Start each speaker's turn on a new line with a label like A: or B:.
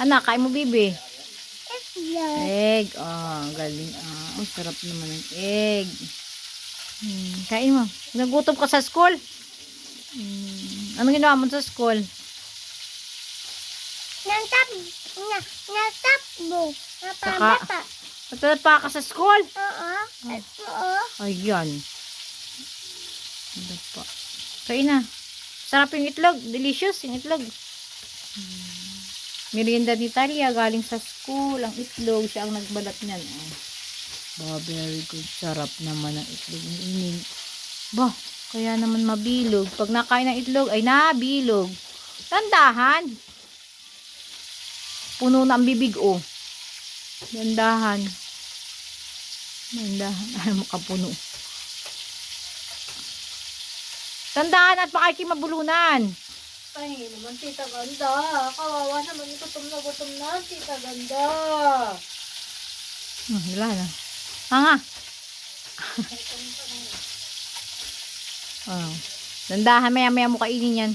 A: Anak, kain mo, bibi.
B: Egg.
A: Egg. Oh, galing. Ang sarap naman ng egg. Kain mo. Nagutom ka sa school? Ano ginawa mo sa school?
B: Natakbo.
A: Saka, pa ka sa school?
B: Oo.
A: Ay, yan. Ano pa? Kain na. Sarap yung itlog. Delicious yung itlog. Merienda ni Talia. Galing sa school. Ang itlog. Siya ang nagbalat niyan. Very good. Sarap naman ang itlog ni Ining. Kaya naman mabilog. Pag nakain ng itlog, ay nabilog. Tandahan. Puno na ang bibig, oh. Dandahan. Ay, makapuno. Tandaan at pakikimabulunan.
B: Ay, naman, tita ganda. Kawawa naman, gutom na, tita ganda.
A: Wala na. Hanga. Dandahan, maya-maya mo kainin yan.